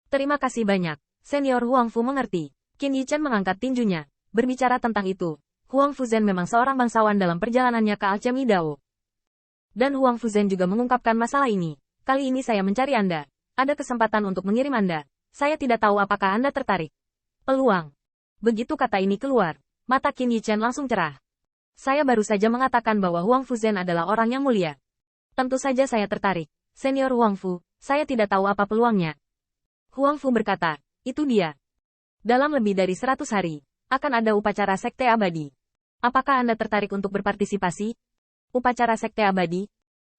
Terima kasih banyak, Senior Huang Fu mengerti. Qin Yichen mengangkat tinjunya. Berbicara tentang itu, Huang Fuzhen memang seorang bangsawan dalam perjalanannya ke Alchemy Dao. Dan Huang Fuzhen juga mengungkapkan masalah ini. Kali ini saya mencari Anda. Ada kesempatan untuk mengirim Anda. Saya tidak tahu apakah Anda tertarik. Peluang. Begitu kata ini keluar, mata Qin Yichen langsung cerah. Saya baru saja mengatakan bahwa Huang Fuzhen adalah orang yang mulia. Tentu saja saya tertarik. Senior Huang Fu, saya tidak tahu apa peluangnya. Huang Fu berkata, itu dia. Dalam lebih dari 100 hari, akan ada upacara sekte abadi. Apakah Anda tertarik untuk berpartisipasi? Upacara sekte abadi?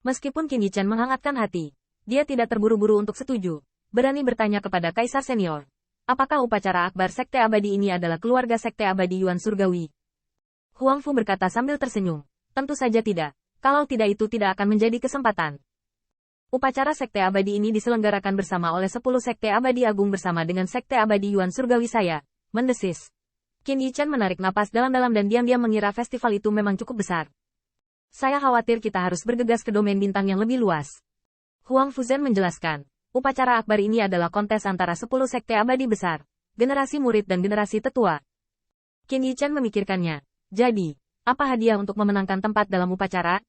Meskipun Qin Yichen menghangatkan hati, dia tidak terburu-buru untuk setuju. Berani bertanya kepada Kaisar Senior. Apakah upacara akbar sekte abadi ini adalah keluarga sekte abadi Yuan Surgawi? Huang Fu berkata sambil tersenyum. Tentu saja tidak. Kalau tidak itu tidak akan menjadi kesempatan. Upacara sekte abadi ini diselenggarakan bersama oleh 10 sekte abadi agung bersama dengan sekte abadi Yuan Surgawi saya. Mendesis. Qin Yichen menarik napas dalam-dalam dan diam-diam mengira festival itu memang cukup besar. Saya khawatir kita harus bergegas ke domain bintang yang lebih luas. Huang Fuzhen menjelaskan. Upacara akbar ini adalah kontes antara 10 sekte abadi besar. Generasi murid dan generasi tetua. Qin Yichen memikirkannya. Jadi, apa hadiah untuk memenangkan tempat dalam upacara?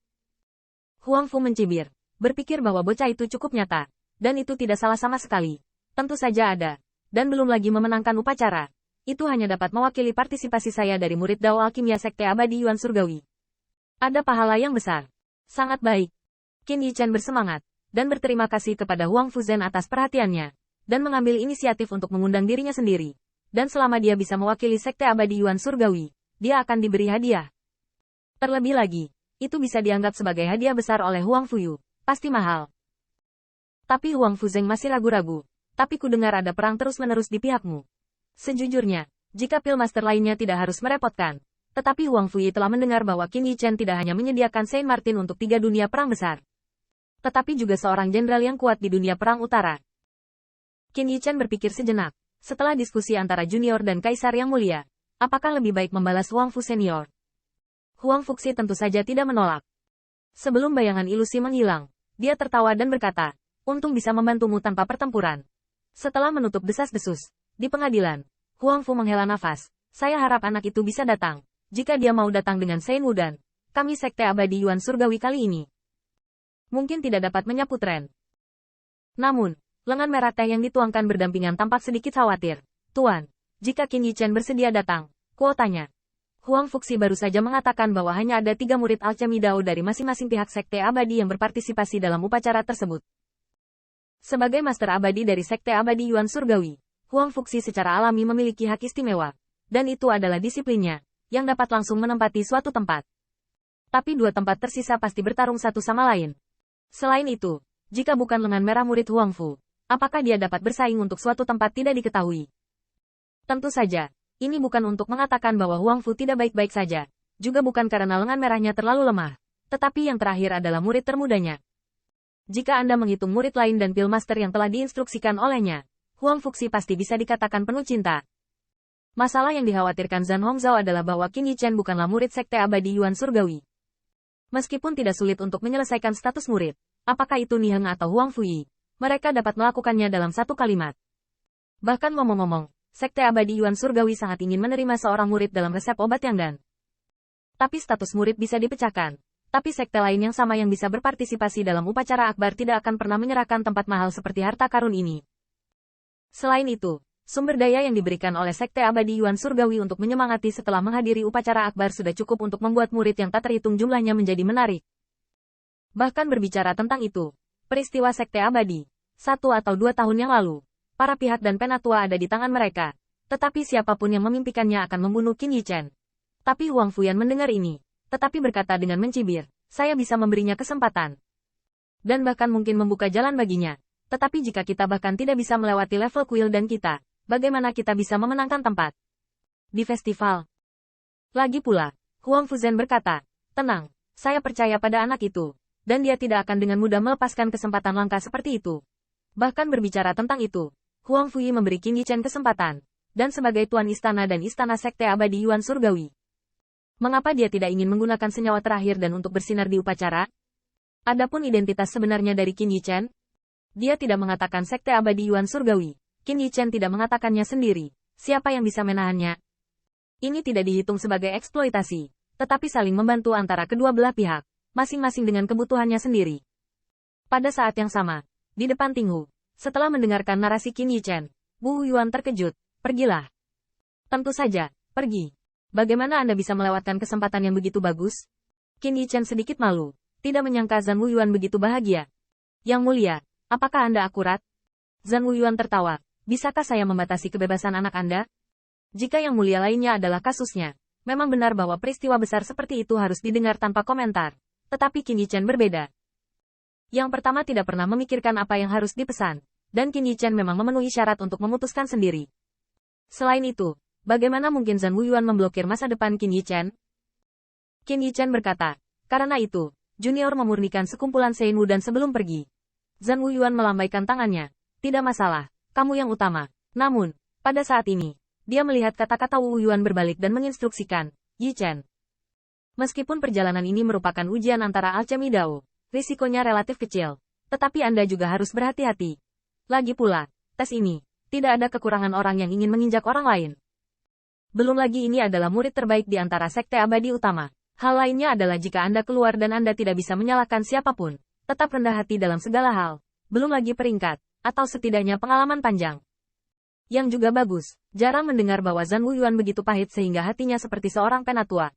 Huang Fu mencibir. Berpikir bahwa bocah itu cukup nyata, dan itu tidak salah sama sekali. Tentu saja ada, dan belum lagi memenangkan upacara. Itu hanya dapat mewakili partisipasi saya dari murid Dao Alkimia Sekte Abadi Yuan Surgawi. Ada pahala yang besar. Sangat baik. Qin Yichen bersemangat, dan berterima kasih kepada Huang Fuzhen atas perhatiannya, dan mengambil inisiatif untuk mengundang dirinya sendiri. Dan selama dia bisa mewakili Sekte Abadi Yuan Surgawi, dia akan diberi hadiah. Terlebih lagi, itu bisa dianggap sebagai hadiah besar oleh Huang Fuyu. Pasti mahal. Tapi Huang Fuzhen masih ragu-ragu. Tapi ku dengar ada perang terus-menerus di pihakmu. Sejujurnya, jika Pillmaster lainnya tidak harus merepotkan. Tetapi Huang Fuyi telah mendengar bahwa Qin Yichen tidak hanya menyediakan Saint Martin untuk 3 dunia perang besar. Tetapi juga seorang jenderal yang kuat di dunia perang utara. Qin Yichen berpikir sejenak. Setelah diskusi antara junior dan kaisar yang mulia, apakah lebih baik membalas Huang Fu senior? Huang Fuxi tentu saja tidak menolak. Sebelum bayangan ilusi menghilang, dia tertawa dan berkata, untung bisa membantumu tanpa pertempuran. Setelah menutup desas-desus, di pengadilan, Huang Fu menghela nafas. Saya harap anak itu bisa datang. Jika dia mau datang dengan Saint Wudan, kami Sekte Abadi Yuan Surgawi kali ini mungkin tidak dapat menyapu tren. Namun, lengan merah teh yang dituangkan berdampingan tampak sedikit khawatir. Tuan, jika Qin Yichen bersedia datang, kuotanya. Huang Fuxi baru saja mengatakan bahwa hanya ada 3 murid Alchemy Dao dari masing-masing pihak Sekte Abadi yang berpartisipasi dalam upacara tersebut. Sebagai Master Abadi dari Sekte Abadi Yuan Surgawi, Huang Fuxi secara alami memiliki hak istimewa. Dan itu adalah disiplinnya, yang dapat langsung menempati suatu tempat. Tapi 2 tempat tersisa pasti bertarung satu sama lain. Selain itu, jika bukan lengan merah murid Huang Fu, apakah dia dapat bersaing untuk suatu tempat tidak diketahui? Tentu saja. Ini bukan untuk mengatakan bahwa Huang Fu tidak baik-baik saja, juga bukan karena lengan merahnya terlalu lemah, tetapi yang terakhir adalah murid termudanya. Jika Anda menghitung murid lain dan Pillmaster yang telah diinstruksikan olehnya, Huang Fuxi pasti bisa dikatakan penuh cinta. Masalah yang dikhawatirkan Zhan Hongzhao adalah bahwa Qin Yichen bukanlah murid Sekte Abadi Yuan Surgawi. Meskipun tidak sulit untuk menyelesaikan status murid, apakah itu Niheng atau Huang Fuyi, mereka dapat melakukannya dalam satu kalimat. Bahkan ngomong-ngomong, Sekte Abadi Yuan Surgawi sangat ingin menerima seorang murid dalam resep obat yang dan. Tapi status murid bisa dipecahkan. Tapi sekte lain yang sama yang bisa berpartisipasi dalam upacara akbar tidak akan pernah menyerahkan tempat mahal seperti harta karun ini. Selain itu, sumber daya yang diberikan oleh Sekte Abadi Yuan Surgawi untuk menyemangati setelah menghadiri upacara akbar sudah cukup untuk membuat murid yang tak terhitung jumlahnya menjadi menarik. Bahkan berbicara tentang itu, peristiwa Sekte Abadi, 1 atau 2 tahun yang lalu, para pihak dan penatua ada di tangan mereka, tetapi siapapun yang memimpikannya akan membunuh Qin Yichen. Tapi Huang Fuyan mendengar ini, tetapi berkata dengan mencibir, saya bisa memberinya kesempatan. Dan bahkan mungkin membuka jalan baginya. Tetapi jika kita bahkan tidak bisa melewati level kuil dan kita, bagaimana kita bisa memenangkan tempat di festival? Lagi pula, Huang Fuzhen berkata, tenang, saya percaya pada anak itu, dan dia tidak akan dengan mudah melepaskan kesempatan langka seperti itu. Bahkan berbicara tentang itu, Huang Fuyi memberi Qin Yichen kesempatan, dan sebagai tuan istana dan istana Sekte Abadi Yuan Surgawi. Mengapa dia tidak ingin menggunakan senyawa terakhir dan untuk bersinar di upacara? Adapun identitas sebenarnya dari Qin Yichen, dia tidak mengatakan Sekte Abadi Yuan Surgawi. Qin Yichen tidak mengatakannya sendiri. Siapa yang bisa menahannya? Ini tidak dihitung sebagai eksploitasi, tetapi saling membantu antara kedua belah pihak, masing-masing dengan kebutuhannya sendiri. Pada saat yang sama, di depan Tinghu, setelah mendengarkan narasi Qin Yichen, Wu Yuan terkejut. Pergilah. Tentu saja, pergi. Bagaimana Anda bisa melewatkan kesempatan yang begitu bagus? Qin Yichen sedikit malu, tidak menyangka Zhan Wuyuan begitu bahagia. Yang mulia, apakah Anda akurat? Zhan Wuyuan tertawa, bisakah saya membatasi kebebasan anak Anda? Jika yang mulia lainnya adalah kasusnya, memang benar bahwa peristiwa besar seperti itu harus didengar tanpa komentar. Tetapi Qin Yichen berbeda. Yang pertama tidak pernah memikirkan apa yang harus dipesan, dan Qin Yichen memang memenuhi syarat untuk memutuskan sendiri. Selain itu, bagaimana mungkin Zhan Wuyuan memblokir masa depan Qin Yichen? Qin Yichen berkata, karena itu, Junior memurnikan sekumpulan Seinwu dan sebelum pergi. Zhan Wuyuan melambaikan tangannya. Tidak masalah, kamu yang utama. Namun, pada saat ini, dia melihat kata-kata Wu Yuan berbalik dan menginstruksikan, Yichen. Meskipun perjalanan ini merupakan ujian antara alchemy Dao, risikonya relatif kecil, tetapi Anda juga harus berhati-hati. Lagi pula, tes ini, tidak ada kekurangan orang yang ingin menginjak orang lain. Belum lagi ini adalah murid terbaik di antara sekte abadi utama. Hal lainnya adalah jika Anda keluar dan Anda tidak bisa menyalahkan siapapun, tetap rendah hati dalam segala hal. Belum lagi peringkat, atau setidaknya pengalaman panjang. Yang juga bagus, jarang mendengar bahwa Zhan Wuyuan begitu pahit sehingga hatinya seperti seorang penatua.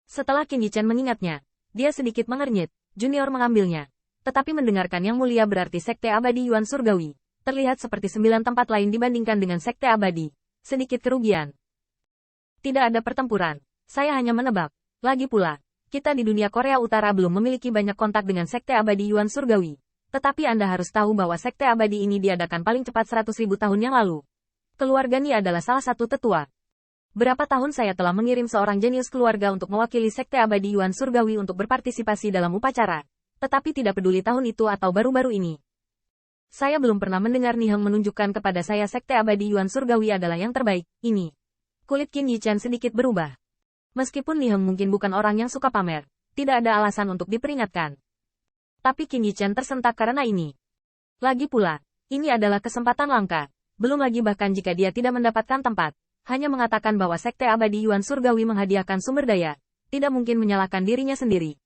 Setelah Qin Yichen mengingatnya, dia sedikit mengernyit. Junior mengambilnya. Tetapi mendengarkan yang mulia berarti sekte abadi Yuan Surgawi. Terlihat seperti 9 tempat lain dibandingkan dengan sekte abadi. Sedikit kerugian. Tidak ada pertempuran. Saya hanya menebak. Lagi pula, kita di dunia Korea Utara belum memiliki banyak kontak dengan sekte abadi Yuan Surgawi. Tetapi Anda harus tahu bahwa sekte abadi ini diadakan paling cepat 100.000 tahun yang lalu. Keluarga Ni adalah salah satu tetua. Berapa tahun saya telah mengirim seorang jenius keluarga untuk mewakili sekte abadi Yuan Surgawi untuk berpartisipasi dalam upacara. Tetapi tidak peduli tahun itu atau baru-baru ini. Saya belum pernah mendengar Niheng menunjukkan kepada saya sekte abadi Yuan Surgawi adalah yang terbaik. Ini. Kulit Qin Yichen sedikit berubah. Meskipun Niheng mungkin bukan orang yang suka pamer, tidak ada alasan untuk diperingatkan. Tapi Qin Yichen tersentak karena ini. Lagi pula, ini adalah kesempatan langka. Belum lagi bahkan jika dia tidak mendapatkan tempat. Hanya mengatakan bahwa sekte abadi Yuan Surgawi menghadiahkan sumber daya, tidak mungkin menyalahkan dirinya sendiri.